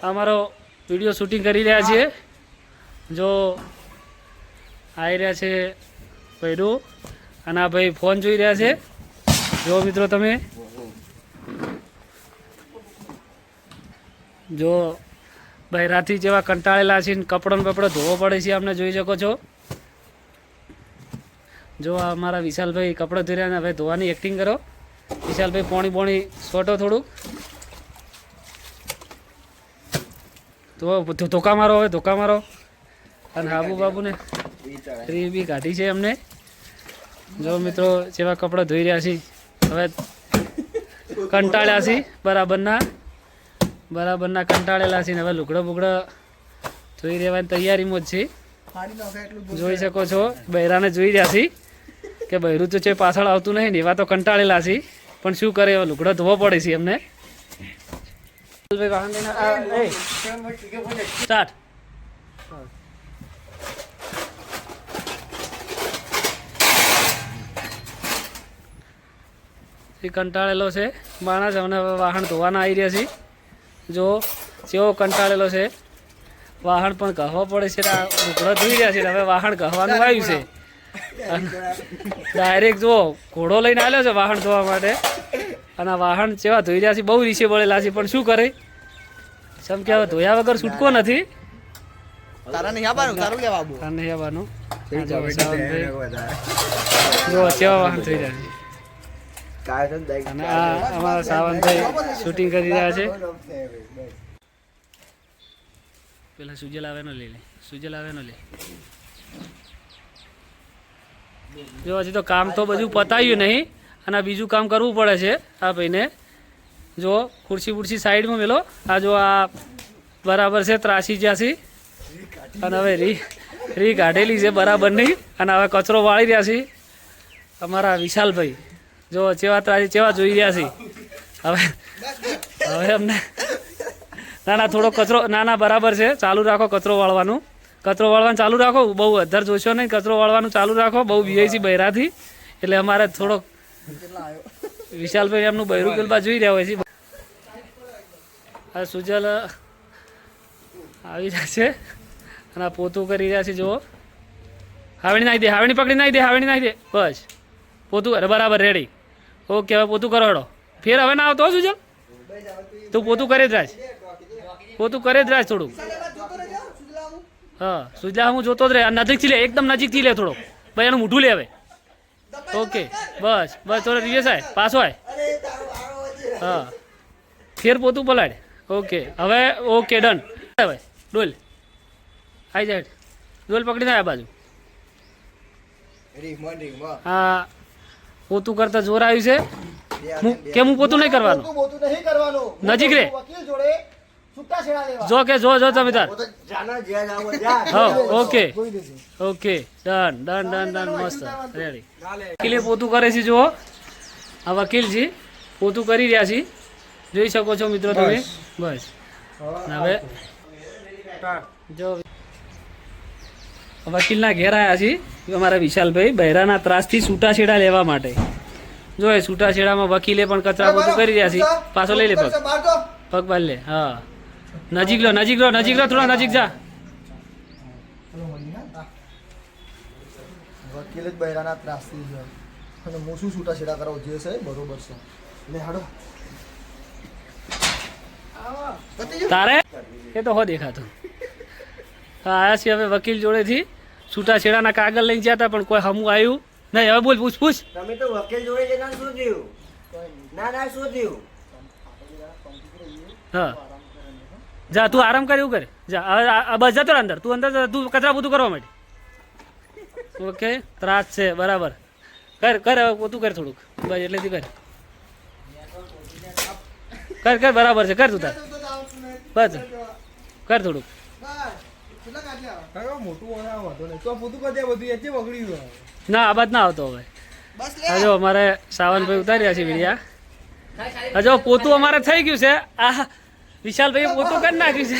અમારો video shooting કરી રહ્યા છીએ જો આવી રહ્યા છે ભૈરું અને આ ભાઈ ફોન જોઈ રહ્યા છે જો મિત્રો તમે જો બહેરાથી જેવા કંટાળેલા છે કપડો બપડો ધોવો પડે છે અમને જોઈ શકો છો જો આ અમારા વિશાલભાઈ કપડો ધોઈ રહ્યા ભાઈ ધોવાની એક્ટિંગ કરો વિશાલભાઈ પોણી સોટો થોડુંક તો ધોકા મારો હવે ધોકા મારો અને હાબુ બાબુને ટ્રી બી કાઢી છે અમને જો મિત્રો જેવા કપડાં ધોઈ રહ્યા છીએ હવે કંટાળ્યા છીએ બરાબરના કંટાળેલા છીએ હવે લુગડો બુગડો ધોઈ રહેવાની તૈયારીમાં જ છે જોઈ શકો છો બૈરાને જોઈ રહ્યા છીએ કે બૈરું તો છે પાછળ આવતું નહીં ને એવા તો કંટાળેલા છીએ પણ શું કરે લુગડો ધોવો પડે છે અમને સ્ટાર્ટ કંટાળેલો છે માણસ અમને વાહન ધોવાના આવી રહ્યા છે જો જેવો કંટાળેલો છે વાહન પણ કહવા પડે છે લુગડો ધોઈ રહ્યા છે હવે વાહન કહવાનું આવ્યું છે ડાયરેક્ટ જો ઘોડો લઈને આવ્યો છે વાહન ધોવા માટે અને વાહન જેવા ધોઈ રહ્યા છે બહુ રીસે બળેલા છે પણ શું કરે સમ કે હવે ધોયા વગર છૂટકો નથી જો કેવા વાહન ધોઈ રહ્યા છે અને આ અમારા સાવંતભાઈ શૂટિંગ કરી રહ્યા છે પેલા સુજલ આવે નો લે જો હજી તો કામ તો બધું પતાવ્યું નહીં અને બીજું કામ કરવું પડે છે આ ભાઈને જો ખુરશી બુરશી સાઈડમાં મેલો આ જો આ બરાબર છે ત્રાસી જ્યાંથી અને હવે રી કાઢેલી છે બરાબર નહીં અને હવે કચરો વાળી રહ્યા છે અમારા વિશાલભાઈ જો ચેવા ત્રાસી ચેવા જોઈ રહ્યા છે હવે અમને ના થોડો કચરો ના બરાબર છે ચાલુ રાખો કચરો વાળવાનું ચાલુ રાખો બહુ અધર જોશો નહીં કચરો વાળવાનું ચાલુ રાખો બહુ બીઆઈ છે બૈરાથી એટલે અમારે થોડોક વિશાલભાઈ એમનું બૈરું ગલબા જોઈ રહ્યા હોય છે આ સુજલ આવી રહ્યા છે અને આ પોતું કરી રહ્યા છે જુઓ હાવણી નાખી દે હાવણી પકડી નાખી દે બસ પોતું અરે બરાબર રેડી ઓકે હવે પોતું કરો હડો ફેર હવે ના આવતો સુજલ તું પોતું કરે જ રાજ થોડુંક હા સુજલા હું જોતો જ રહે નજીકથી લે એકદમ નજીકથી લે થોડોક ભાઈ એનું મોઢું લે હવે ઓકે બસ થોડો રિવેસ આય પાછો આય હા ફેર પોતું પલાડ ઓકે હવે ઓકે ડન હવે ડોલ આવી જાય ડોલ પકડી થાય આ બાજુ હા પોતું કરતા જોર આવ્યું છે હું પોતું નહીં કરવાનું નજીક રે જો તમે તાર હા ઓકે ડન મસ્ત રેડી વકીલે પોતું કરે છે જુઓ આ વકીલજી પોતું કરી રહ્યા છે જોઈ શકો છો મિત્રો તમે બસ હવે જો વકીલના ઘેર આવ્યા છીએ અમારા વિશાલભાઈ બહેરાના ત્રાસથી છૂટાછેડા લેવા માટે જો એ છૂટાછેડામાં વકીલે પણ કચરા પોતું કરી રહ્યા છે પાછો લઈ લે પગ બાંધ લે હા નજીક લો થોડા નજીક જા વકીલ જ બહેરાના ત્રાસથી છે અને હું શું છૂટાછેડા કરાવું જે છે બરોબર છે લે હાડો તારે એ તો હો દેખાતું હા આયા છીએ હવે વકીલ જોડેથી છૂટાછેડાના કાગળ લઈને ગયા હતા પણ કોઈ હમું આવ્યું નહીં હવે બોલ પૂછ તમે તો વકીલ જોડે જઈને શું થયું ના શું થયું હા જા તું આરામ કર એવું કરે જા બસ જતો અંદર તું કચરા પોતું કરવા માટે ઓકે ત્રાસ છે બરાબર કર હવે પોતું કર થોડુંક બસ એટલેથી કર બરાબર છે કર તું તાર બસ કર થોડુંક ના આ બાદ ના આવતો હવે હજો અમારે સાવનભાઈ ઉતાર્યા છે વીડિયા હજો પોતું અમારે થઈ ગયું છે આ વિશાલભાઈ પોતું કરી નાખ્યું છે